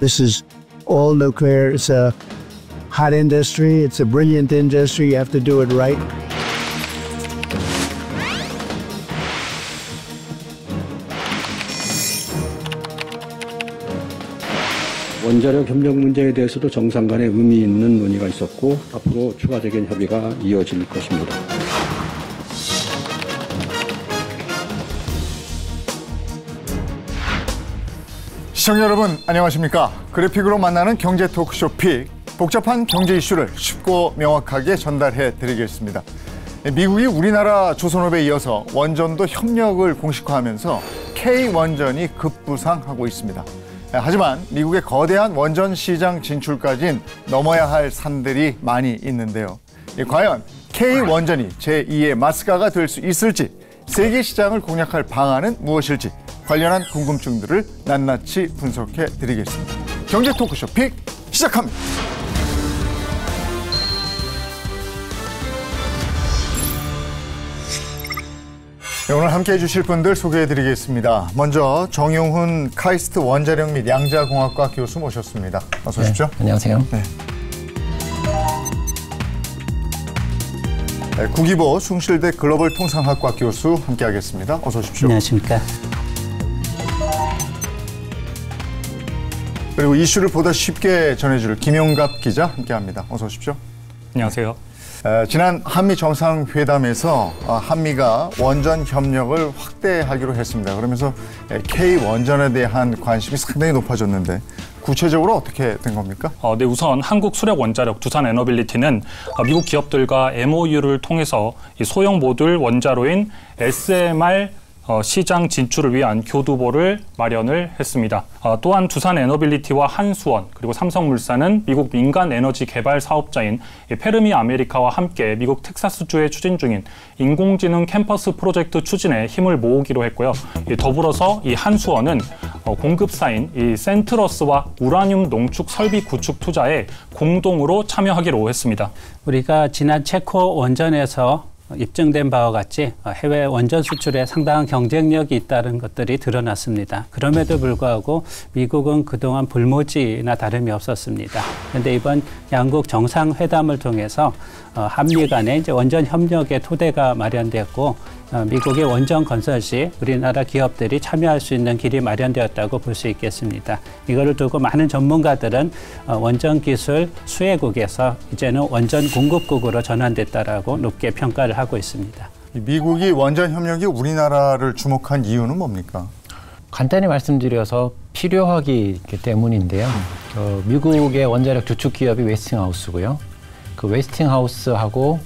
This is all nuclear. It's a hot industry. It's a brilliant industry. You have to do it right. 원자력 협력 문제에 대해서도 정상 간의 의미 있는 논의가 있었고 앞으로 추가적인 협의가 이어질 것입니다. 시청자 여러분 안녕하십니까? 그래픽으로 만나는 경제 토크쇼 픽, 복잡한 경제 이슈를 쉽고 명확하게 전달해 드리겠습니다. 미국이 우리나라 조선업에 이어서 원전도 협력을 공식화하면서 K원전이 급부상하고 있습니다. 하지만 미국의 거대한 원전 시장 진출까지는 넘어야 할 산들이 많이 있는데요. 과연 K원전이 제2의 마스카가 될 수 있을지, 세계 시장을 공략할 방안은 무엇일지 관련한 궁금증들을 낱낱이 분석해 드리겠습니다. 경제 토크쇼 픽 시작합니다. 네, 오늘 함께해 주실 분들 소개해 드리겠습니다. 먼저 정용훈 카이스트 원자력 및 양자공학과 교수 모셨습니다. 어서 오십시오. 네, 안녕하세요. 네. 네, 구기보 숭실대 글로벌 통상학과 교수 함께하겠습니다. 어서 오십시오. 안녕하십니까. 그리고 이슈를 보다 쉽게 전해줄 김용갑 기자 함께합니다. 어서 오십시오. 안녕하세요. 지난 한미 정상회담에서 한미가 원전 협력을 확대하기로 했습니다. 그러면서 K원전에 대한 관심이 상당히 높아졌는데 구체적으로 어떻게 된 겁니까? 네, 우선 한국수력원자력 두산에너빌리티는 미국 기업들과 MOU를 통해서 이 소형 모듈 원자로인 SMR 시장 진출을 위한 교두보를 마련을 했습니다. 또한 두산에너빌리티와 한수원 그리고 삼성물산은 미국 민간 에너지 개발 사업자인 페르미 아메리카와 함께 미국 텍사스주에 추진 중인 인공지능 캠퍼스 프로젝트 추진에 힘을 모으기로 했고요. 더불어서 이 한수원은 공급사인 이 센트러스와 우라늄 농축 설비 구축 투자에 공동으로 참여하기로 했습니다. 우리가 지난 체코 원전에서 입증된 바와 같이 해외 원전 수출에 상당한 경쟁력이 있다는 것들이 드러났습니다. 그럼에도 불구하고 미국은 그동안 불모지나 다름이 없었습니다. 그런데 이번 양국 정상회담을 통해서 한미 간의 이제 원전 협력의 토대가 마련되었고 미국의 원전 건설 시 우리나라 기업들이 참여할 수 있는 길이 마련되었다고 볼 수 있겠습니다. 이거를 두고 많은 전문가들은 원전 기술 수혜국에서 이제는 원전 공급국으로 전환됐다라고 높게 평가를 하고 있습니다. 미국이 원전 협력이 우리나라를 주목한 이유는 뭡니까? 간단히 말씀드려서 필요하기 때문인데요. 미국의 원자력 주축 기업이 웨스팅하우스고요. 그 웨스팅하우스하고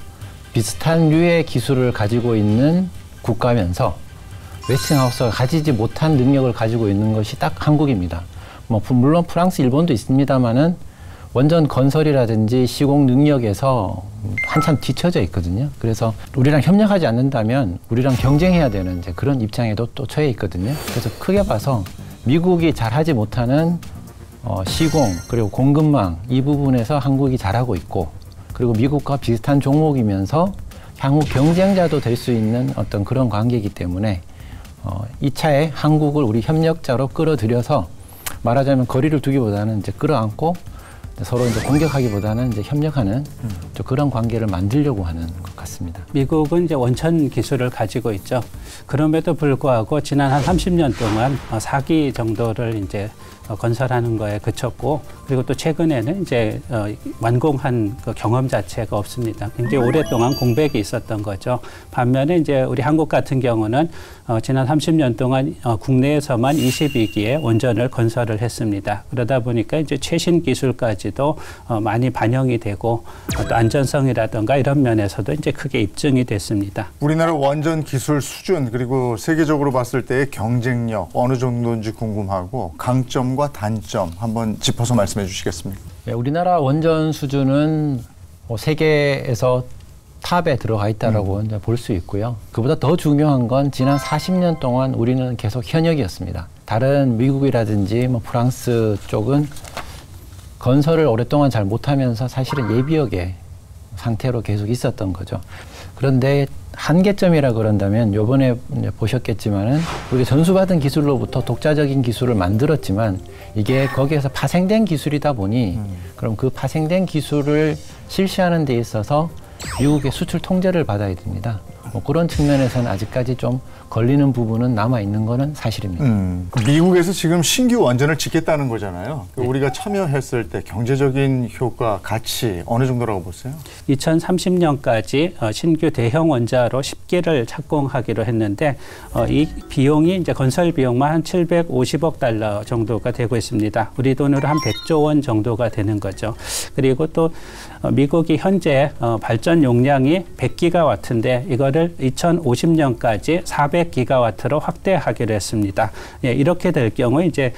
비슷한 류의 기술을 가지고 있는 국가면서 웨스팅하우스가 가지지 못한 능력을 가지고 있는 것이 딱 한국입니다. 물론 프랑스, 일본도 있습니다만은 원전 건설이라든지 시공 능력에서 한참 뒤처져 있거든요. 그래서 우리랑 협력하지 않는다면 우리랑 경쟁해야 되는 이제 그런 입장에도 또 처해 있거든요. 그래서 크게 봐서 미국이 잘하지 못하는 시공 그리고 공급망 이 부분에서 한국이 잘하고 있고, 그리고 미국과 비슷한 종목이면서 향후 경쟁자도 될 수 있는 어떤 그런 관계이기 때문에 이 차에 한국을 우리 협력자로 끌어들여서 말하자면 거리를 두기보다는 이제 끌어안고 서로 이제 공격하기보다는 이제 협력하는 그런 관계를 만들려고 하는 것 같습니다. 미국은 이제 원천 기술을 가지고 있죠. 그럼에도 불구하고 지난 한 30년 동안 4기 정도를 이제 건설하는 거에 그쳤고, 그리고 또 최근에는 이제 완공한 그 경험 자체가 없습니다. 굉장히 오랫동안 공백이 있었던 거죠. 반면에 이제 우리 한국 같은 경우는 지난 30년 동안 국내에서만 22기의 원전을 건설을 했습니다. 그러다 보니까 이제 최신 기술까지도 많이 반영이 되고 또 안전성이라든가 이런 면에서도 이제 크게 입증이 됐습니다. 우리나라 원전 기술 수준 그리고 세계적으로 봤을 때의 경쟁력 어느 정도인지 궁금하고 강점과 단점 한번 짚어서 말씀해 주시겠습니까? 네, 우리나라 원전 수준은 세계에서 탑에 들어가 있다라고 볼 수 있고요. 그보다 더 중요한 건 지난 40년 동안 우리는 계속 현역이었습니다. 다른 미국이라든지 프랑스 쪽은 건설을 오랫동안 잘 못하면서 사실은 예비역의 상태로 계속 있었던 거죠. 그런데 한계점이라 그런다면 요번에 보셨겠지만은 우리가 전수받은 기술로부터 독자적인 기술을 만들었지만 이게 거기에서 파생된 기술이다 보니 그럼 그 파생된 기술을 실시하는 데 있어서 미국의 수출 통제를 받아야 됩니다. 뭐 그런 측면에서는 아직까지 좀 걸리는 부분은 남아 있는 거는 사실입니다. 미국에서 지금 신규 원전을 짓겠다는 거잖아요. 네. 우리가 참여했을 때 경제적인 효과, 가치 어느 정도라고 보세요? 2030년까지 신규 대형 원자로 10기를 착공하기로 했는데 이 비용이 이제 건설 비용만 한 750억 달러 정도가 되고 있습니다. 우리 돈으로 한 100조 원 정도가 되는 거죠. 그리고 또 미국이 현재 발전 용량이 100기가와트인데 이거를 2050년까지 400기가와트로 확대하기로 했습니다. 예, 이렇게 될 경우 이제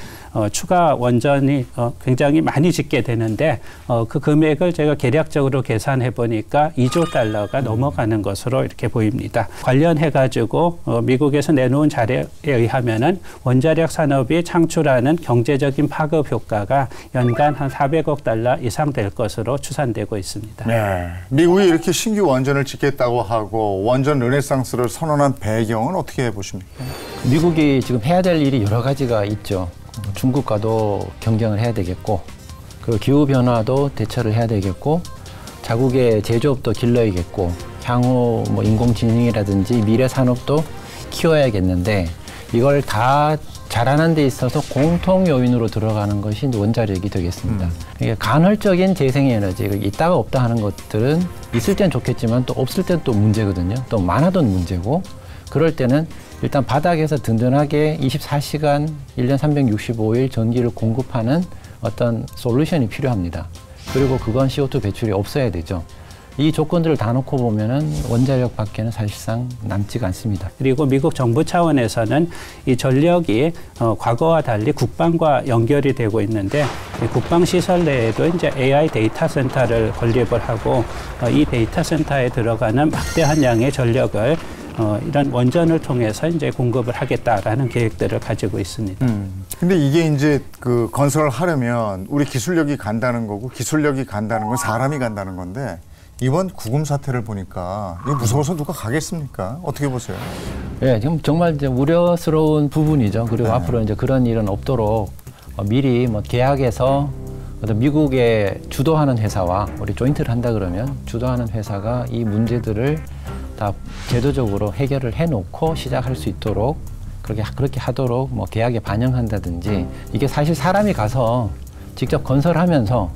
추가 원전이 굉장히 많이 짓게 되는데 그 금액을 제가 계략적으로 계산해 보니까 2조 달러가 넘어가는 것으로 이렇게 보입니다. 관련해 가지고 미국에서 내놓은 자료에 의하면은 원자력 산업이 창출하는 경제적인 파급 효과가 연간 한 400억 달러 이상 될 것으로 추산되고 있습니다. 네, 미국이 이렇게 신규 원전을 짓겠다고 하고 원전 르네상스를 선언한 배경은 어떻게 보십니까? 미국이 지금 해야 될 일이 여러 가지가 있죠. 중국과도 경쟁을 해야 되겠고, 그 기후 변화도 대처를 해야 되겠고, 자국의 제조업도 길러야겠고, 향후 뭐 인공지능이라든지 미래 산업도 키워야겠는데 이걸 다 잘하는 데 있어서 공통 요인으로 들어가는 것이 원자력이 되겠습니다. 이게 간헐적인 재생에너지, 있다가 없다 하는 것들은 있을 땐 좋겠지만 또 없을 땐 또 문제거든요. 또 많아도 문제고, 그럴 때는 일단 바닥에서 든든하게 24시간 1년 365일 전기를 공급하는 어떤 솔루션이 필요합니다. 그리고 그건 CO2 배출이 없어야 되죠. 이 조건들을 다 놓고 보면은 원자력 밖에는 사실상 남지가 않습니다. 그리고 미국 정부 차원에서는 이 전력이 과거와 달리 국방과 연결이 되고 있는데 이 국방 시설 내에도 이제 AI 데이터 센터를 건립을 하고 이 데이터 센터에 들어가는 막대한 양의 전력을 이런 원전을 통해서 이제 공급을 하겠다라는 계획들을 가지고 있습니다. 근데 이게 이제 그 건설을 하려면 우리 기술력이 간다는 거고, 기술력이 간다는 건 사람이 간다는 건데, 이번 구금 사태를 보니까 이거 무서워서 누가 가겠습니까? 어떻게 보세요? 네, 지금 정말 이제 우려스러운 부분이죠. 그리고 네. 앞으로 이제 그런 일은 없도록 미리 뭐 계약에서 어떤 미국의 주도하는 회사와 우리 조인트를 한다 그러면 주도하는 회사가 이 문제들을 다 제도적으로 해결을 해놓고 시작할 수 있도록 그렇게 하도록 뭐 계약에 반영한다든지, 이게 사실 사람이 가서 직접 건설하면서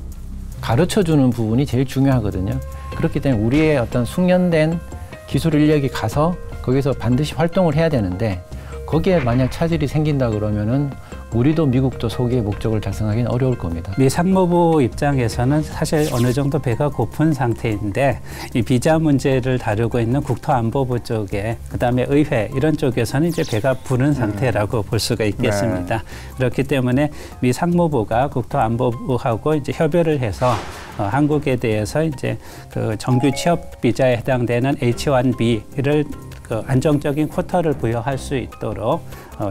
가르쳐주는 부분이 제일 중요하거든요. 그렇기 때문에 우리의 어떤 숙련된 기술 인력이 가서 거기서 반드시 활동을 해야 되는데, 거기에 만약 차질이 생긴다 그러면은 우리도 미국도 소기의 목적을 달성하기는 어려울 겁니다. 미 상무부 입장에서는 사실 어느 정도 배가 고픈 상태인데, 이 비자 문제를 다루고 있는 국토안보부 쪽에, 그다음에 의회 이런 쪽에서는 이제 배가 부른 상태라고 볼 수가 있겠습니다. 네. 그렇기 때문에 미 상무부가 국토안보부하고 이제 협의를 해서 한국에 대해서 이제 그 정규 취업 비자에 해당되는 H-1B를 그 안정적인 쿼터를 부여할 수 있도록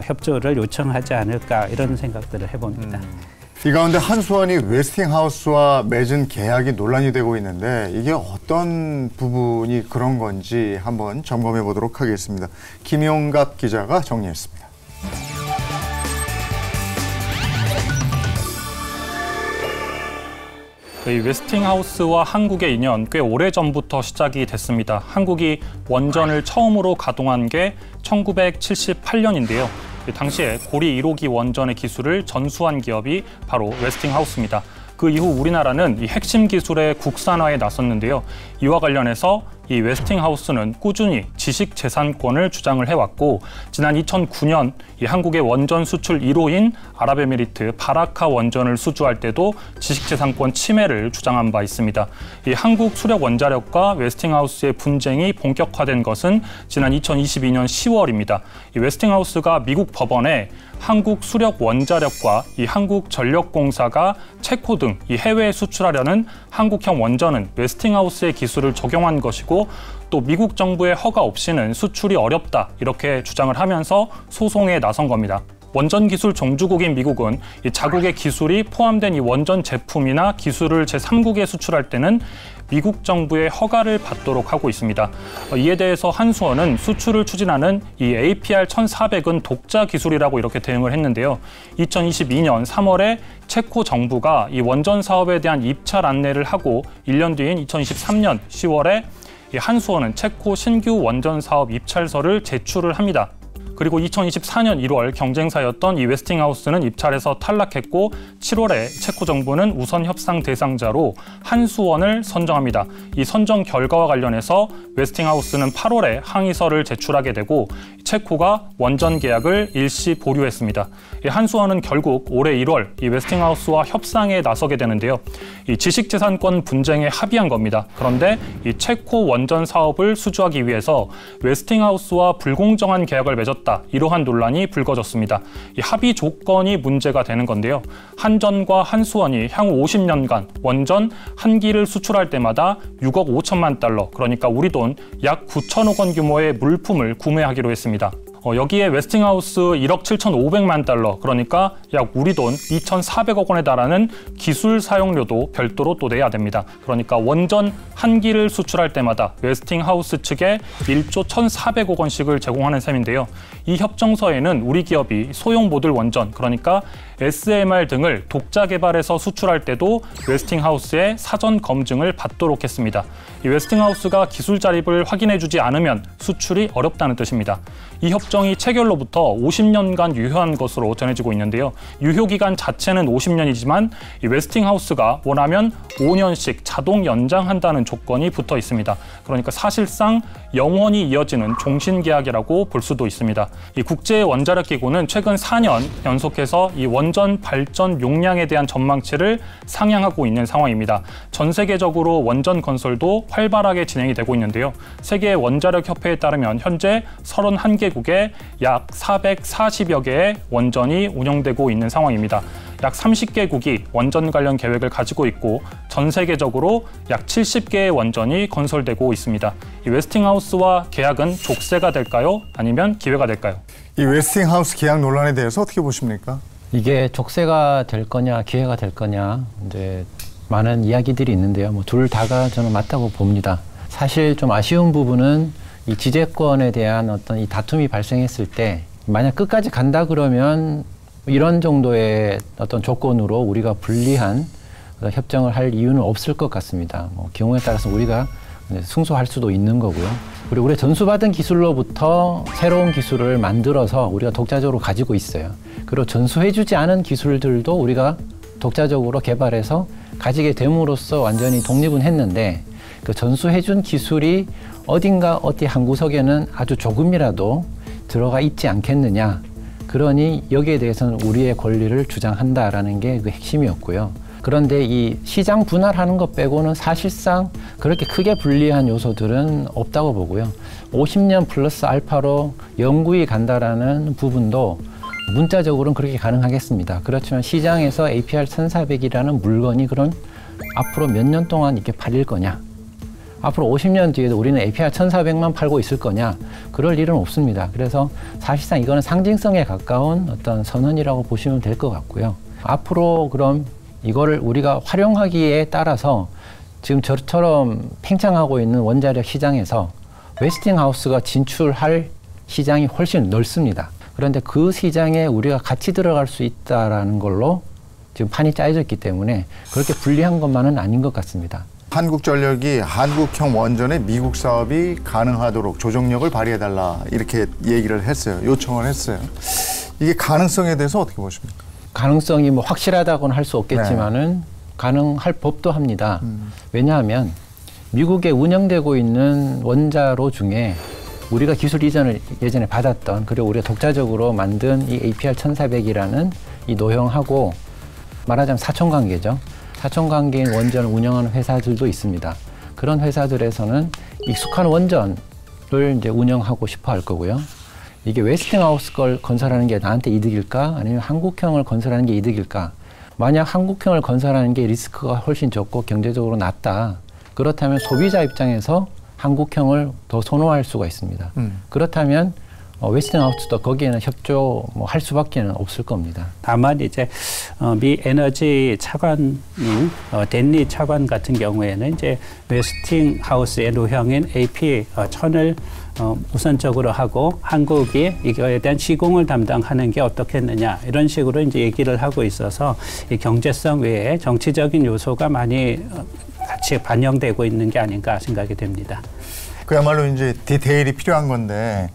협조를 요청하지 않을까, 이런 생각들을 해봅니다. 이 가운데 한수원이 웨스팅하우스와 맺은 계약이 논란이 되고 있는데 이게 어떤 부분이 그런 건지 한번 점검해 보도록 하겠습니다. 김용갑 기자가 정리했습니다. 이 웨스팅하우스와 한국의 인연 꽤 오래전부터 시작이 됐습니다. 한국이 원전을 처음으로 가동한 게 1978년인데요. 당시에 고리 1호기 원전의 기술을 전수한 기업이 바로 웨스팅하우스입니다. 그 이후 우리나라는 이 핵심 기술의 국산화에 나섰는데요. 이와 관련해서 이 웨스팅하우스는 꾸준히 지식재산권을 주장을 해왔고, 지난 2009년 이 한국의 원전 수출 1호인 아랍에미리트 바라카 원전을 수주할 때도 지식재산권 침해를 주장한 바 있습니다. 이 한국 수력 원자력과 웨스팅하우스의 분쟁이 본격화된 것은 지난 2022년 10월입니다. 이 웨스팅하우스가 미국 법원에 한국 수력 원자력과 이 한국전력공사가 체코 등 이 해외에 수출하려는 한국형 원전은 웨스팅하우스의 기술을 적용한 것이고, 또 미국 정부의 허가 없이는 수출이 어렵다, 이렇게 주장을 하면서 소송에 나선 겁니다. 원전 기술 종주국인 미국은 이 자국의 기술이 포함된 이 원전 제품이나 기술을 제3국에 수출할 때는 미국 정부의 허가를 받도록 하고 있습니다. 이에 대해서 한수원은 수출을 추진하는 이 APR 1400은 독자 기술이라고 이렇게 대응을 했는데요. 2022년 3월에 체코 정부가 이 원전 사업에 대한 입찰 안내를 하고 1년 뒤인 2023년 10월에 이 한수원은 체코 신규 원전 사업 입찰서를 제출을 합니다. 그리고 2024년 1월 경쟁사였던 이 웨스팅하우스는 입찰에서 탈락했고 7월에 체코 정부는 우선 협상 대상자로 한수원을 선정합니다. 이 선정 결과와 관련해서 웨스팅하우스는 8월에 항의서를 제출하게 되고 체코가 원전 계약을 일시 보류했습니다. 이 한수원은 결국 올해 1월 이 웨스팅하우스와 협상에 나서게 되는데요. 이 지식재산권 분쟁에 합의한 겁니다. 그런데 이 체코 원전 사업을 수주하기 위해서 웨스팅하우스와 불공정한 계약을 맺었다. 이러한 논란이 불거졌습니다. 이 합의 조건이 문제가 되는 건데요. 한전과 한수원이 향후 50년간 원전 한 기를 수출할 때마다 6억 5천만 달러, 그러니까 우리 돈 약 9천억 원 규모의 물품을 구매하기로 했습니다. 여기에 웨스팅하우스 1억 7,500만 달러, 그러니까 약 우리 돈 2,400억 원에 달하는 기술 사용료도 별도로 또 내야 됩니다. 그러니까 원전 한 기를 수출할 때마다 웨스팅하우스 측에 1조 1,400억 원씩을 제공하는 셈인데요. 이 협정서에는 우리 기업이 소형 모듈 원전, 그러니까 SMR 등을 독자 개발해서 수출할 때도 웨스팅하우스의 사전 검증을 받도록 했습니다. 이 웨스팅하우스가 기술 자립을 확인해주지 않으면 수출이 어렵다는 뜻입니다. 이 협정이 체결로부터 50년간 유효한 것으로 전해지고 있는데요. 유효기간 자체는 50년이지만 이 웨스팅하우스가 원하면 5년씩 자동 연장한다는 조건이 붙어 있습니다. 그러니까 사실상 영원히 이어지는 종신계약이라고 볼 수도 있습니다. 이 국제원자력기구는 최근 4년 연속해서 이 원전 발전 용량에 대한 전망치를 상향하고 있는 상황입니다. 전 세계적으로 원전 건설도 활발하게 진행이 되고 있는데요. 세계 원자력 협회에 따르면 현재 31개국에 약 440여 개의 원전이 운영되고 있는 상황입니다. 약 30개국이 원전 관련 계획을 가지고 있고 전 세계적으로 약 70개의 원전이 건설되고 있습니다. 이 웨스팅하우스와 계약은 족쇄가 될까요? 아니면 기회가 될까요? 이 웨스팅하우스 계약 논란에 대해서 어떻게 보십니까? 이게 족쇄가 될 거냐 기회가 될 거냐 이제 많은 이야기들이 있는데요. 뭐 둘 다가 저는 맞다고 봅니다. 사실 좀 아쉬운 부분은 이 지재권에 대한 어떤 이 다툼이 발생했을 때 만약 끝까지 간다 그러면 이런 정도의 어떤 조건으로 우리가 불리한 협정을 할 이유는 없을 것 같습니다. 뭐 경우에 따라서 우리가 승소할 수도 있는 거고요. 그리고 우리가 전수받은 기술로부터 새로운 기술을 만들어서 우리가 독자적으로 가지고 있어요. 그리고 전수해주지 않은 기술들도 우리가 독자적으로 개발해서 가지게 됨으로써 완전히 독립은 했는데 그 전수해준 기술이 어딘가 어디 한 구석에는 아주 조금이라도 들어가 있지 않겠느냐. 그러니 여기에 대해서는 우리의 권리를 주장한다라는 게 그 핵심이었고요. 그런데 이 시장 분할하는 것 빼고는 사실상 그렇게 크게 불리한 요소들은 없다고 보고요. 50년 플러스 알파로 영구히 간다라는 부분도 문자적으로는 그렇게 가능하겠습니다. 그렇지만 시장에서 APR 1400이라는 물건이 그럼 앞으로 몇 년 동안 이렇게 팔릴 거냐? 앞으로 50년 뒤에도 우리는 APR 1400만 팔고 있을 거냐? 그럴 일은 없습니다. 그래서 사실상 이거는 상징성에 가까운 어떤 선언이라고 보시면 될 것 같고요. 앞으로 그럼 이거를 우리가 활용하기에 따라서 지금 저처럼 팽창하고 있는 원자력 시장에서 웨스팅하우스가 진출할 시장이 훨씬 넓습니다. 그런데 그 시장에 우리가 같이 들어갈 수 있다라는 걸로 지금 판이 짜여져 있기 때문에 그렇게 불리한 것만은 아닌 것 같습니다. 한국전력이 한국형 원전의 미국 사업이 가능하도록 조정력을 발휘해달라 이렇게 얘기를 했어요. 요청을 했어요. 이게 가능성에 대해서 어떻게 보십니까? 가능성이 뭐 확실하다고는 할 수 없겠지만은 네. 가능할 법도 합니다. 왜냐하면 미국에 운영되고 있는 원자로 중에 우리가 기술 이전을 예전에 받았던 그리고 우리가 독자적으로 만든 이 APR 1400이라는 이 노형하고 말하자면 사촌관계죠. 사촌관계인 원전을 운영하는 회사들도 있습니다. 그런 회사들에서는 익숙한 원전을 이제 운영하고 싶어 할 거고요. 이게 웨스팅하우스 걸 건설하는 게 나한테 이득일까? 아니면 한국형을 건설하는 게 이득일까? 만약 한국형을 건설하는 게 리스크가 훨씬 적고 경제적으로 낮다. 그렇다면 소비자 입장에서 한국형을 더 선호할 수가 있습니다. 그렇다면 웨스팅하우스도 거기에는 협조 할 수밖에 없을 겁니다. 다만 이제 미 에너지 차관인 댄리 차관 같은 경우에는 이제 웨스팅하우스의 노형인 AP1000을 우선적으로 하고 한국이 이거에 대한 시공을 담당하는 게 어떻겠느냐 이런 식으로 이제 얘기를 하고 있어서 이 경제성 외에 정치적인 요소가 많이 같이 반영되고 있는 게 아닌가 생각이 됩니다. 그야말로 이제 디테일이 필요한 건데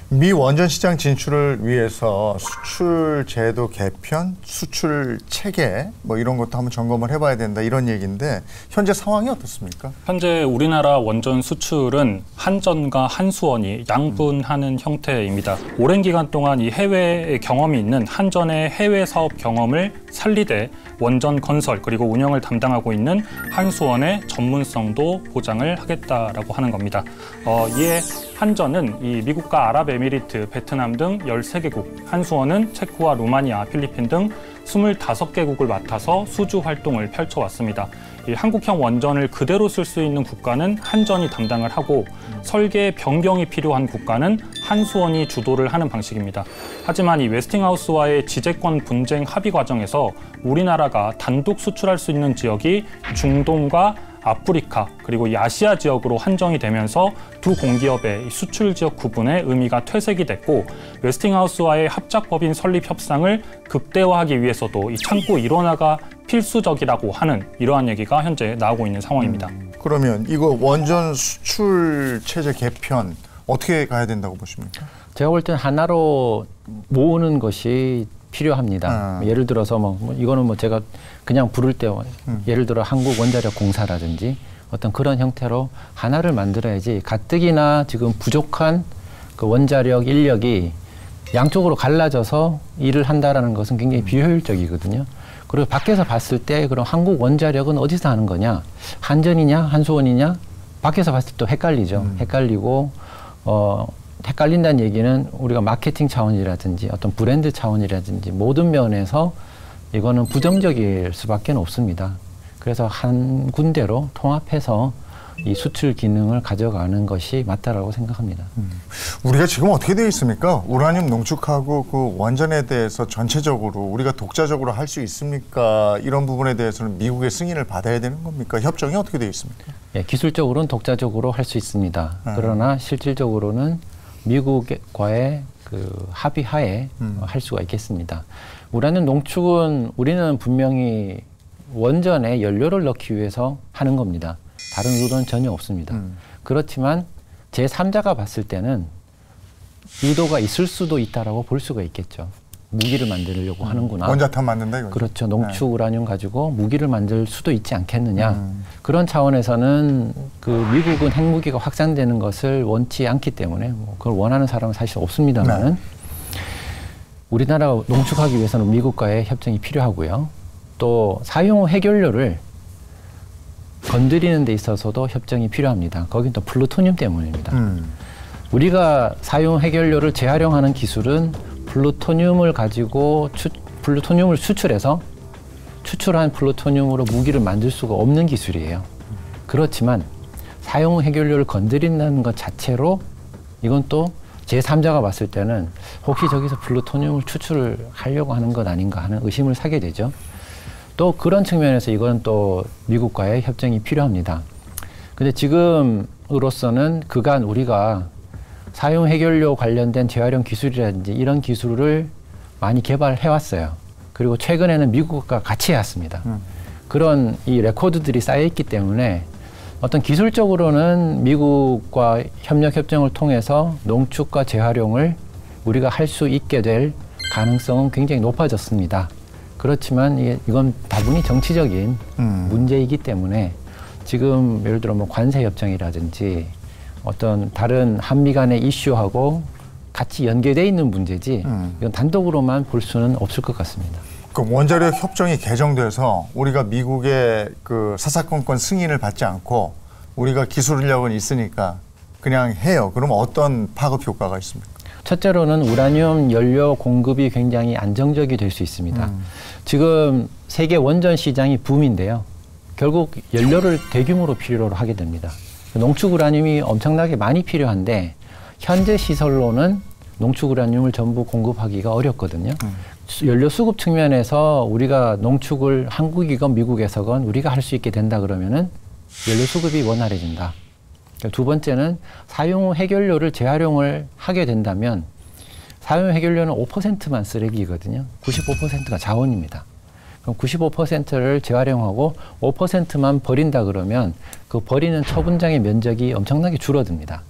미 원전 시장 진출을 위해서 수출 제도 개편, 수출 체계 뭐 이런 것도 한번 점검을 해봐야 된다 이런 얘기인데 현재 상황이 어떻습니까? 현재 우리나라 원전 수출은 한전과 한수원이 양분하는 형태입니다. 오랜 기간 동안 이 해외 경험이 있는 한전의 해외 사업 경험을 살리되 원전 건설 그리고 운영을 담당하고 있는 한수원의 전문성도 보장을 하겠다라고 하는 겁니다. 이에 한전은 이 미국과 아랍에미리트, 베트남 등 13개국, 한수원은 체코와 루마니아, 필리핀 등 25개국을 맡아서 수주 활동을 펼쳐왔습니다. 이 한국형 원전을 그대로 쓸 수 있는 국가는 한전이 담당을 하고 설계 변경이 필요한 국가는 한수원이 주도를 하는 방식입니다. 하지만 이 웨스팅하우스와의 지재권 분쟁 합의 과정에서 우리나라가 단독 수출할 수 있는 지역이 중동과 아프리카 그리고 이 아시아 지역으로 한정이 되면서 두 공기업의 수출 지역 구분의 의미가 퇴색이 됐고 웨스팅하우스와의 합작법인 설립 협상을 극대화하기 위해서도 이 창구 일원화가 필수적이라고 하는 이러한 얘기가 현재 나오고 있는 상황입니다. 그러면 이거 원전 수출 체제 개편 어떻게 가야 된다고 보십니까? 제가 볼 때는 하나로 모으는 것이 필요합니다. 예를 들어서 이거는 제가 그냥 부를 때 예를 들어 한국원자력공사라든지 어떤 그런 형태로 하나를 만들어야지 가뜩이나 지금 부족한 그 원자력 인력이 양쪽으로 갈라져서 일을 한다라는 것은 굉장히 비효율적이거든요. 그리고 밖에서 봤을 때 그럼 한국원자력은 어디서 하는 거냐? 한전이냐? 한수원이냐? 밖에서 봤을 때 또 헷갈리죠. 헷갈리고 헷갈린다는 얘기는 우리가 마케팅 차원이라든지 어떤 브랜드 차원이라든지 모든 면에서 이거는 부정적일 수밖에 없습니다. 그래서 한 군데로 통합해서 이 수출 기능을 가져가는 것이 맞다라고 생각합니다. 우리가 지금 어떻게 되어 있습니까? 우라늄 농축하고 그 원전에 대해서 전체적으로 우리가 독자적으로 할 수 있습니까? 이런 부분에 대해서는 미국의 승인을 받아야 되는 겁니까? 협정이 어떻게 되어 있습니까? 예, 기술적으로는 독자적으로 할 수 있습니다. 그러나 실질적으로는 미국과의 그 합의하에 할 수가 있겠습니다. 우라늄 농축은 우리는 분명히 원전에 연료를 넣기 위해서 하는 겁니다. 다른 의도는 전혀 없습니다. 그렇지만 제3자가 봤을 때는 의도가 있을 수도 있다라고 볼 수가 있겠죠. 무기를 만들려고 하는구나. 원자탄 만든다 이거죠. 그렇죠. 농축 우라늄 가지고 무기를 만들 수도 있지 않겠느냐. 그런 차원에서는 그 미국은 핵무기가 확산되는 것을 원치 않기 때문에 그걸 원하는 사람은 사실 없습니다만은 우리나라가 농축하기 위해서는 미국과의 협정이 필요하고요. 또 사용 해결료를 건드리는 데 있어서도 협정이 필요합니다. 거긴 또 플루토늄 때문입니다. 우리가 사용 해결료를 재활용하는 기술은 플루토늄을 가지고 플루토늄을 수출해서 추출한 플루토늄으로 무기를 만들 수가 없는 기술이에요. 그렇지만 사용 해결료를 건드린다는 것 자체로 이건 또 제3자가 봤을 때는 혹시 저기서 플루토늄을 추출을 하려고 하는 것 아닌가 하는 의심을 사게 되죠. 또 그런 측면에서 이건 또 미국과의 협정이 필요합니다. 근데 지금으로서는 그간 우리가 사용 해결료 관련된 재활용 기술이라든지 이런 기술을 많이 개발해 왔어요. 그리고 최근에는 미국과 같이 해왔습니다. 그런 이 레코드들이 쌓여있기 때문에 어떤 기술적으로는 미국과 협력 협정을 통해서 농축과 재활용을 우리가 할 수 있게 될 가능성은 굉장히 높아졌습니다. 그렇지만 이건 다분히 정치적인 문제이기 때문에 지금 예를 들어 관세 협정이라든지 어떤 다른 한미 간의 이슈하고 같이 연계되어 있는 문제지 이건 단독으로만 볼 수는 없을 것 같습니다. 그럼 원자력 협정이 개정돼서 우리가 미국의 그 사사건건 승인을 받지 않고 우리가 기술력은 있으니까 그냥 해요. 그러면 어떤 파급 효과가 있습니까? 첫째로는 우라늄 연료 공급이 굉장히 안정적이 될 수 있습니다. 지금 세계 원전 시장이 붐인데요. 결국 연료를 대규모로 필요로 하게 됩니다. 농축 우라늄이 엄청나게 많이 필요한데 현재 시설로는 농축 우라늄을 전부 공급하기가 어렵거든요. 연료 수급 측면에서 우리가 농축을 한국이건 미국에서건 우리가 할 수 있게 된다 그러면은 연료 수급이 원활해진다. 두 번째는 사용 후 해결료를 재활용을 하게 된다면 사용 후 해결료는 5%만 쓰레기거든요. 95%가 자원입니다. 그럼 95%를 재활용하고 5%만 버린다 그러면 그 버리는 처분장의 면적이 엄청나게 줄어듭니다.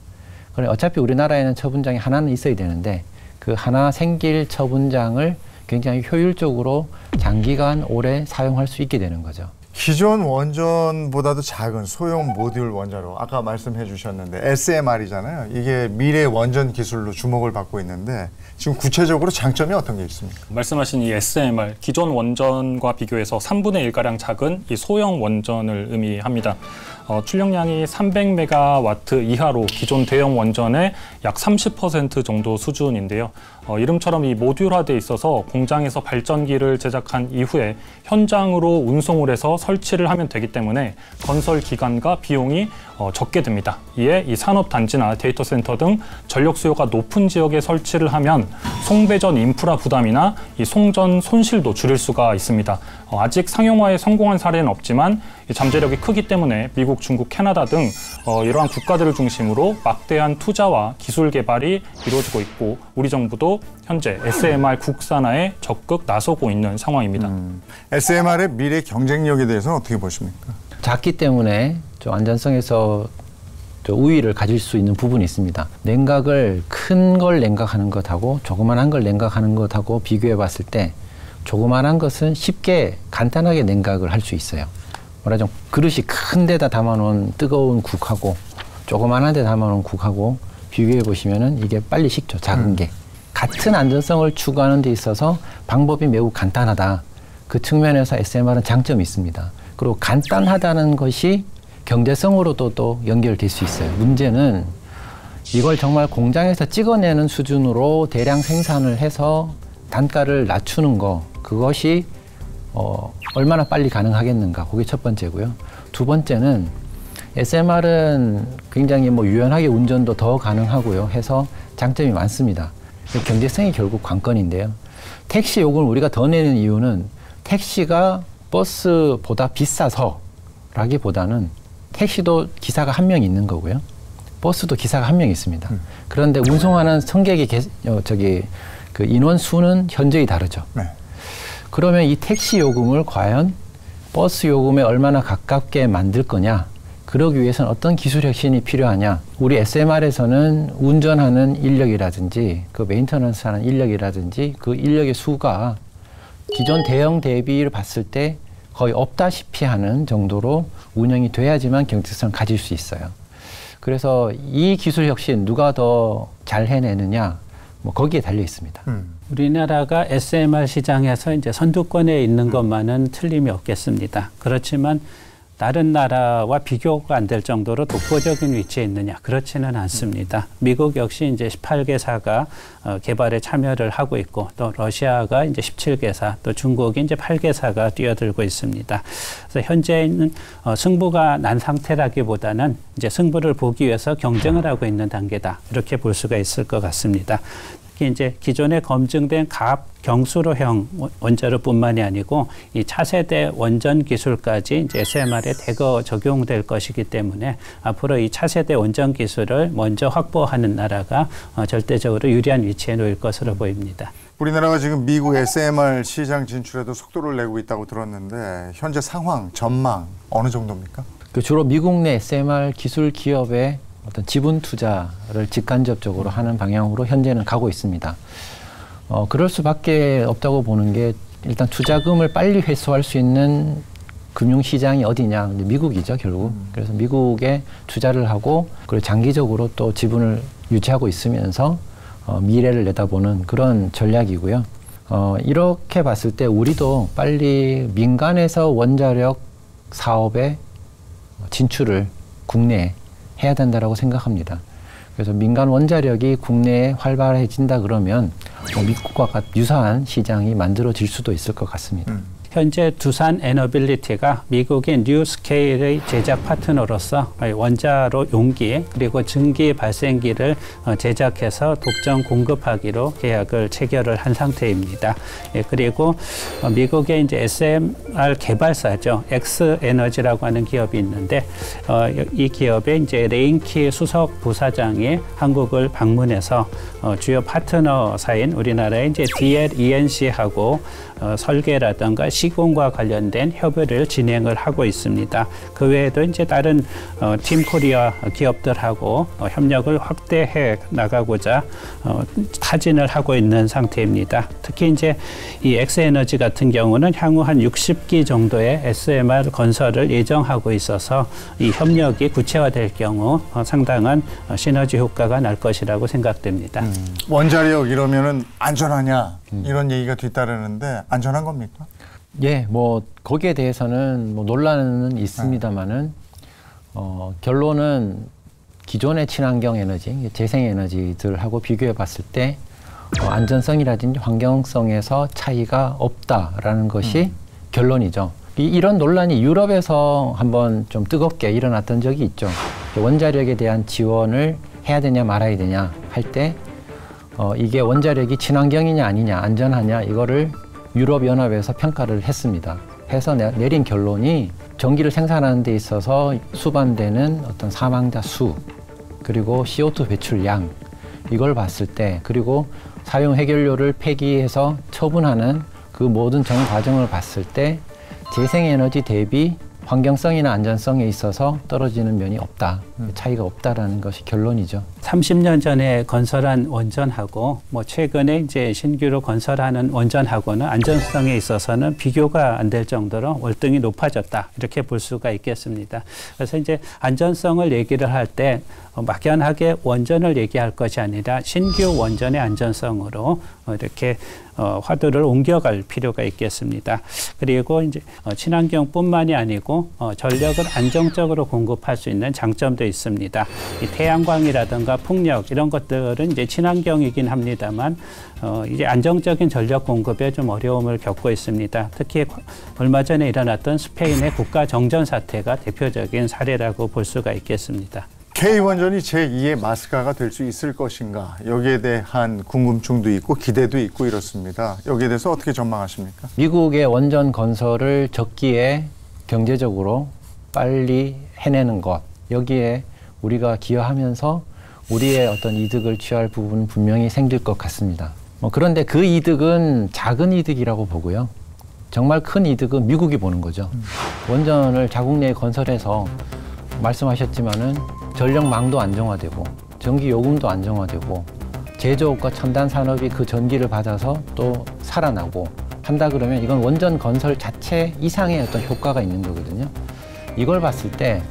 그럼 어차피 우리나라에는 처분장이 하나는 있어야 되는데 그 하나 생길 처분장을 굉장히 효율적으로 장기간 오래 사용할 수 있게 되는 거죠. 기존 원전보다도 작은 소형 모듈 원자로 아까 말씀해 주셨는데 SMR이잖아요. 이게 미래 원전 기술로 주목을 받고 있는데 지금 구체적으로 장점이 어떤 게 있습니까? 말씀하신 이 SMR, 기존 원전과 비교해서 3분의 1가량 작은 이 소형 원전을 의미합니다. 출력량이 300메가와트 이하로 기존 대형 원전의 약 30% 정도 수준인데요. 이름처럼 이 모듈화돼 있어서 공장에서 발전기를 제작한 이후에 현장으로 운송을 해서 설치를 하면 되기 때문에 건설 기간과 비용이 적게 듭니다. 이에 이 산업단지나 데이터 센터 등 전력 수요가 높은 지역에 설치를 하면 송배전 인프라 부담이나 이 송전 손실도 줄일 수가 있습니다. 아직 상용화에 성공한 사례는 없지만 잠재력이 크기 때문에 미국, 중국, 캐나다 등 이러한 국가들을 중심으로 막대한 투자와 기술 개발이 이루어지고 있고 우리 정부도 현재 SMR 국산화에 적극 나서고 있는 상황입니다. SMR의 미래 경쟁력에 대해서는 어떻게 보십니까? 작기 때문에 좀 안전성에서 좀 우위를 가질 수 있는 부분이 있습니다. 냉각을 큰 걸 냉각하는 것하고 조그만한 걸 냉각하는 것하고 비교해 봤을 때 조그만한 것은 쉽게 간단하게 냉각을 할 수 있어요. 말하자면 그릇이 큰 데다 담아놓은 뜨거운 국하고 조그만한 데 담아놓은 국하고 비교해 보시면은 이게 빨리 식죠. 작은 게. 같은 안전성을 추구하는 데 있어서 방법이 매우 간단하다. 그 측면에서 SMR은 장점이 있습니다. 그리고 간단하다는 것이 경제성으로도 또 연결될 수 있어요. 문제는 이걸 정말 공장에서 찍어내는 수준으로 대량 생산을 해서 단가를 낮추는 거, 그것이 얼마나 빨리 가능하겠는가. 그게 첫 번째고요. 두 번째는 SMR은 굉장히 유연하게 운전도 더 가능하고요. 해서 장점이 많습니다. 경제성이 결국 관건인데요. 택시 요금을 우리가 더 내는 이유는 택시가 버스보다 비싸서라기보다는 택시도 기사가 한 명 있는 거고요. 버스도 기사가 한 명 있습니다. 그런데 운송하는 승객의 그 인원 수는 현저히 다르죠. 네. 그러면 이 택시 요금을 과연 버스 요금에 얼마나 가깝게 만들 거냐? 그러기 위해서는 어떤 기술 혁신이 필요하냐? 우리 SMR에서는 운전하는 인력이라든지 그 메인터넌스하는 인력이라든지 그 인력의 수가 기존 대형 대비를 봤을 때 거의 없다시피 하는 정도로 운영이 돼야지만 경제성을 가질 수 있어요. 그래서 이 기술 혁신 누가 더 잘 해내느냐? 거기에 달려 있습니다. 우리나라가 SMR 시장에서 이제 선두권에 있는 것만은 틀림이 없겠습니다. 그렇지만 다른 나라와 비교가 안 될 정도로 독보적인 위치에 있느냐? 그렇지는 않습니다. 미국 역시 이제 18개사가 개발에 참여를 하고 있고 또 러시아가 이제 17개사, 또 중국이 이제 8개사가 뛰어들고 있습니다. 그래서 현재는 승부가 난 상태라기보다는 이제 승부를 보기 위해서 경쟁을 하고 있는 단계다. 이렇게 볼 수가 있을 것 같습니다. 특히 이제 기존에 검증된 경수로형 원자로뿐만이 아니고 이 차세대 원전 기술까지 이제 SMR에 대거 적용될 것이기 때문에 앞으로 이 차세대 원전 기술을 먼저 확보하는 나라가 절대적으로 유리한 위치에 놓일 것으로 보입니다. 우리나라가 지금 미국 SMR 시장 진출에도 속도를 내고 있다고 들었는데 현재 상황, 전망 어느 정도입니까? 주로 미국 내 SMR 기술 기업의 어떤 지분 투자를 직간접적으로 하는 방향으로 현재는 가고 있습니다. 그럴 수밖에 없다고 보는 게 일단 투자금을 빨리 회수할 수 있는 금융시장이 어디냐. 미국이죠, 결국. 그래서 미국에 투자를 하고 그리고 장기적으로 또 지분을 유지하고 있으면서 미래를 내다보는 그런 전략이고요. 이렇게 봤을 때 우리도 빨리 민간에서 원자력 사업에 진출을 국내에 해야 된다라고 생각합니다. 그래서 민간 원자력이 국내에 활발해진다 그러면 미국과 유사한 시장이 만들어질 수도 있을 것 같습니다. 현재 두산 에너빌리티가 미국인 뉴스케일의 제작 파트너로서 원자로 용기 그리고 증기 발생기를 제작해서 독점 공급하기로 계약을 체결을 한 상태입니다. 그리고 미국의 이제 SMR 개발사죠. 엑스에너지라고 하는 기업이 있는데 이 기업의 이제 레인키 수석 부사장이 한국을 방문해서 주요 파트너사인 우리나라의 이제 DLENC하고 설계라든가 시공과 관련된 협의를 진행을 하고 있습니다. 그 외에도 이제 다른 팀 코리아 기업들하고 협력을 확대해 나가고자 타진을 하고 있는 상태입니다. 특히 이제 이 엑스에너지 같은 경우는 향후 한 60기 정도의 SMR 건설을 예정하고 있어서 이 협력이 구체화될 경우 상당한 시너지 효과가 날 것이라고 생각됩니다. 원자력 이러면은 안전하냐 이런 얘기가 뒤따르는데 안전한 겁니까? 예, 뭐 거기에 대해서는 뭐 논란은 있습니다만은 결론은 기존의 친환경 에너지, 재생 에너지들하고 비교해 봤을 때 안전성이라든지 환경성에서 차이가 없다라는 것이 결론이죠. 이런 논란이 유럽에서 한번 좀 뜨겁게 일어났던 적이 있죠. 원자력에 대한 지원을 해야 되냐 말아야 되냐 할 때 이게 원자력이 친환경이냐 아니냐 안전하냐 이거를 유럽연합에서 평가를 했습니다. 해서 내린 결론이 전기를 생산하는 데 있어서 수반되는 어떤 사망자 수 그리고 CO2 배출량 이걸 봤을 때 그리고 사용 해결료를 폐기해서 처분하는 그 모든 전 과정을 봤을 때 재생에너지 대비 환경성이나 안전성에 있어서 떨어지는 면이 없다. 차이가 없다라는 것이 결론이죠. 30년 전에 건설한 원전하고 뭐 최근에 이제 신규로 건설하는 원전하고는 안전성에 있어서는 비교가 안 될 정도로 월등히 높아졌다. 이렇게 볼 수가 있겠습니다. 그래서 이제 안전성을 얘기를 할 때 막연하게 원전을 얘기할 것이 아니라 신규 원전의 안전성으로 이렇게 화두를 옮겨갈 필요가 있겠습니다. 그리고 이제 친환경뿐만이 아니고 전력을 안정적으로 공급할 수 있는 장점도 있습니다. 이 태양광이라든가 풍력 이런 것들은 이제 친환경이긴 합니다만 이제 안정적인 전력 공급에 좀 어려움을 겪고 있습니다. 특히 얼마 전에 일어났던 스페인의 국가 정전 사태가 대표적인 사례라고 볼 수가 있겠습니다. K원전이 제2의 마스카가 될 수 있을 것인가 여기에 대한 궁금증도 있고 기대도 있고 이렇습니다. 여기에 대해서 어떻게 전망하십니까? 미국의 원전 건설을 적기에 경제적으로 빨리 해내는 것 여기에 우리가 기여하면서 우리의 어떤 이득을 취할 부분은 분명히 생길 것 같습니다. 그런데 그 이득은 작은 이득이라고 보고요. 정말 큰 이득은 미국이 보는 거죠. 원전을 자국 내에 건설해서 말씀하셨지만은 전력망도 안정화되고 전기 요금도 안정화되고 제조업과 첨단 산업이 그 전기를 받아서 또 살아나고 한다 그러면 이건 원전 건설 자체 이상의 어떤 효과가 있는 거거든요. 이걸 봤을 때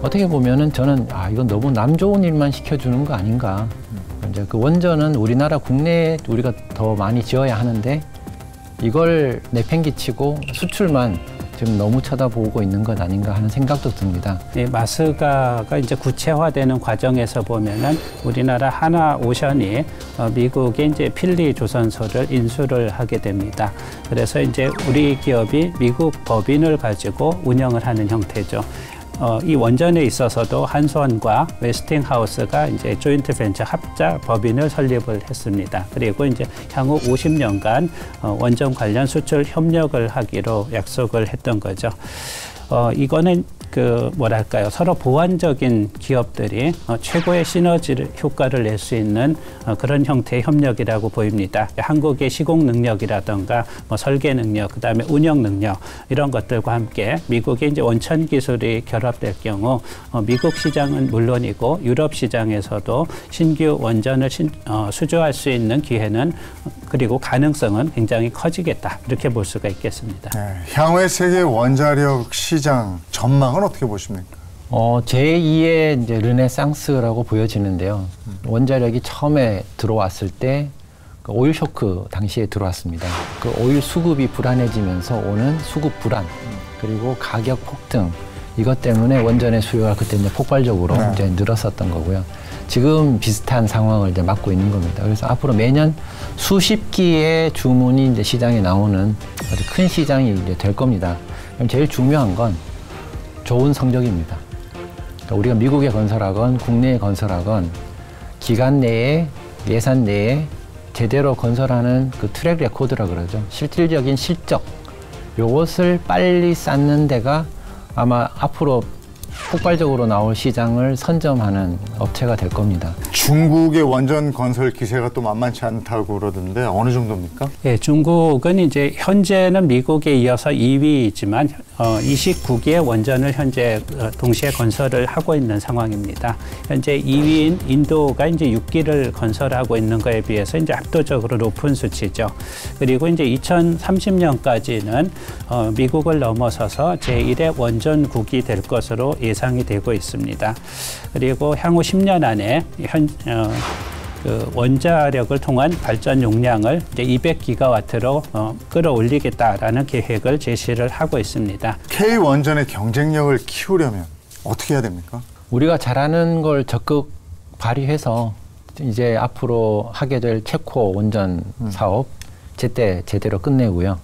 어떻게 보면은 저는 이건 너무 남 좋은 일만 시켜주는 거 아닌가. 이제 그 원전은 우리나라 국내에 우리가 더 많이 지어야 하는데 이걸 내팽개치고 수출만 지금 너무 쳐다보고 있는 것 아닌가 하는 생각도 듭니다. 네, 마스가가 이제 구체화되는 과정에서 보면은 우리나라 하나오션이 미국의 이제 필리 조선소를 인수를 하게 됩니다. 그래서 이제 우리 기업이 미국 법인을 가지고 운영을 하는 형태죠. 이 원전에 있어서도 한수원과 웨스팅하우스가 이제 조인트 벤처 합작 법인을 설립을 했습니다. 그리고 이제 향후 50년간 원전 관련 수출 협력을 하기로 약속을 했던 거죠. 이거는 뭐랄까요, 서로 보완적인 기업들이 최고의 시너지 효과를 낼 수 있는 그런 형태의 협력이라고 보입니다. 한국의 시공 능력이라든가 뭐 설계 능력, 그다음에 운영 능력 이런 것들과 함께 미국의 이제 원천 기술이 결합될 경우 미국 시장은 물론이고 유럽 시장에서도 신규 원전을 수주할 수 있는 기회는 그리고 가능성은 굉장히 커지겠다 이렇게 볼 수가 있겠습니다. 네, 향후의 세계 원자력 시장 전망은 어떻게 보십니까? 제2의 이제 르네상스라고 보여지는데요. 원자력이 처음에 들어왔을 때 그 오일 쇼크 당시에 들어왔습니다. 그 오일 수급이 불안해지면서 오는 수급 불안 그리고 가격 폭등 이것 때문에 원전의 수요가 그때 이제 폭발적으로 이제 늘었었던 거고요. 지금 비슷한 상황을 이제 맞고 있는 겁니다. 그래서 앞으로 매년 수십 기의 주문이 이제 시장에 나오는 아주 큰 시장이 이제 될 겁니다. 그럼 제일 중요한 건 좋은 성적입니다. 그러니까 우리가 미국에 건설하건 국내에 건설하건 기간 내에 예산 내에 제대로 건설하는 그 트랙 레코드라 그러죠. 실질적인 실적. 요것을 빨리 쌓는 데가 아마 앞으로 폭발적으로 나올 시장을 선점하는 업체가 될 겁니다. 중국의 원전 건설 기세가 또 만만치 않다고 그러던데 어느 정도입니까? 예, 중국은 이제 현재는 미국에 이어서 2위이지만 29개의 원전을 현재 동시에 건설을 하고 있는 상황입니다. 현재 2위인 인도가 이제 6기를 건설하고 있는 거에 비해서 이제 압도적으로 높은 수치죠. 그리고 이제 2030년까지는 미국을 넘어서서 제1의 원전국이 될 것으로 예상이 되고 있습니다. 그리고 향후 10년 안에 그 원자력을 통한 발전 용량을 이제 200기가와트로 끌어올리겠다라는 계획을 제시를 하고 있습니다. K원전의 경쟁력을 키우려면 어떻게 해야 됩니까? 우리가 잘하는 걸 적극 발휘해서 이제 앞으로 하게 될 체코 원전 사업 제때 제대로 끝내고요.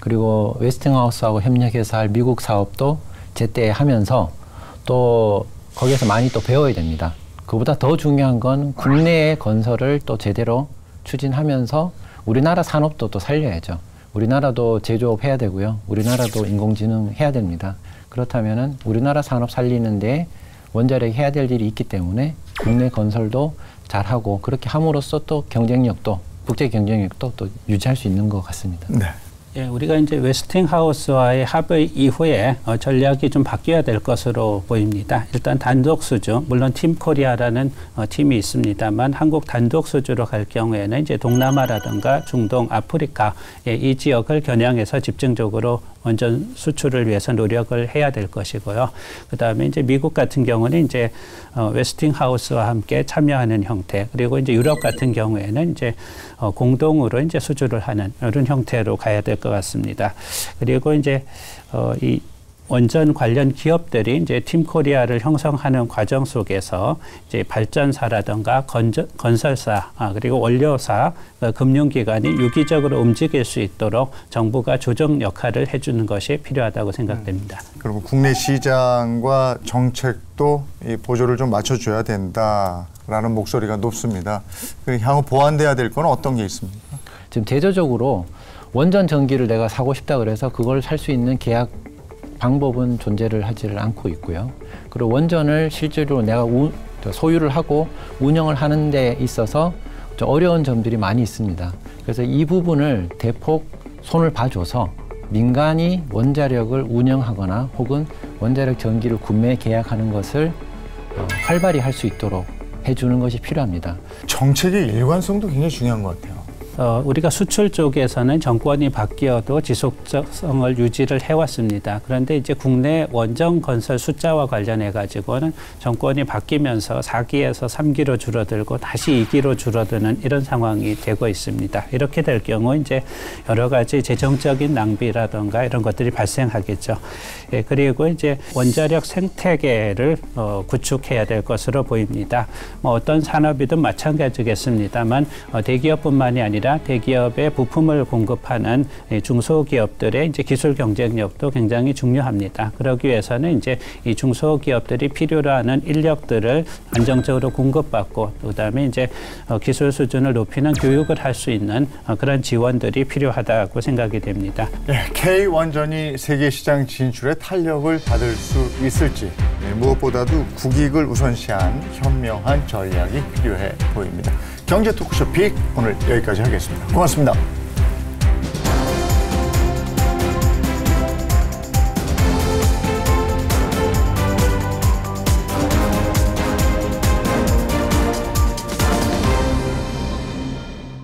그리고 웨스팅하우스하고 협력해서 할 미국 사업도 제때 하면서 또 거기에서 많이 또 배워야 됩니다. 그보다 더 중요한 건 국내의 건설을 또 제대로 추진하면서 우리나라 산업도 또 살려야죠. 우리나라도 제조업 해야 되고요. 우리나라도 인공지능 해야 됩니다. 그렇다면은 우리나라 산업 살리는데 원자력이 해야 될 일이 있기 때문에 국내 건설도 잘하고 그렇게 함으로써 또 경쟁력도 국제 경쟁력도 또 유지할 수 있는 것 같습니다. 네. 예, 우리가 이제 웨스팅하우스와의 합의 이후에 전략이 좀 바뀌어야 될 것으로 보입니다. 일단 단독 수주, 물론 팀 코리아라는 팀이 있습니다만 한국 단독 수주로 갈 경우에는 이제 동남아라든가 중동, 아프리카 이 지역을 겨냥해서 집중적으로 원전 수출을 위해서 노력을 해야 될 것이고요. 그다음에 이제 미국 같은 경우는 이제 웨스팅하우스와 함께 참여하는 형태, 그리고 이제 유럽 같은 경우에는 이제 공동으로 이제 수주를 하는 이런 형태로 가야 될 것 같습니다. 그리고 이제 이 원전 관련 기업들이 이제 팀 코리아를 형성하는 과정 속에서 이제 발전사라든가 건설사 그리고 원료사, 금융기관이 유기적으로 움직일 수 있도록 정부가 조정 역할을 해주는 것이 필요하다고 생각됩니다. 그리고 국내 시장과 정책도 이 보조를 좀 맞춰줘야 된다라는 목소리가 높습니다. 향후 보완돼야 될 건 어떤 게 있습니까? 지금 대조적으로 원전 전기를 내가 사고 싶다 그래서 그걸 살 수 있는 계약 방법은 존재를 하지를 않고 있고요. 그리고 원전을 실제로 내가 소유를 하고 운영을 하는 데 있어서 좀 어려운 점들이 많이 있습니다. 그래서 이 부분을 대폭 손을 봐줘서 민간이 원자력을 운영하거나 혹은 원자력 전기를 구매 계약하는 것을 활발히 할 수 있도록 해주는 것이 필요합니다. 정책의 일관성도 굉장히 중요한 것 같아요. 우리가 수출 쪽에서는 정권이 바뀌어도 지속성을 유지를 해왔습니다. 그런데 이제 국내 원전 건설 숫자와 관련해 가지고는 정권이 바뀌면서 4기에서 3기로 줄어들고 다시 2기로 줄어드는 이런 상황이 되고 있습니다. 이렇게 될 경우 이제 여러 가지 재정적인 낭비라든가 이런 것들이 발생하겠죠. 예, 그리고 이제 원자력 생태계를 구축해야 될 것으로 보입니다. 뭐 어떤 산업이든 마찬가지겠습니다만 대기업뿐만이 아니라 대기업의 부품을 공급하는 중소기업들의 이제 기술 경쟁력도 굉장히 중요합니다. 그러기 위해서는 이제 이 중소기업들이 필요로 하는 인력들을 안정적으로 공급받고 그다음에 이제 기술 수준을 높이는 교육을 할 수 있는 그런 지원들이 필요하다고 생각이 됩니다. 네, K원전이 세계 시장 진출에 탄력을 받을 수 있을지 무엇보다도 국익을 우선시한 현명한 전략이 필요해 보입니다. 경제 토크쇼 픽 오늘 여기까지 하겠습니다. 고맙습니다.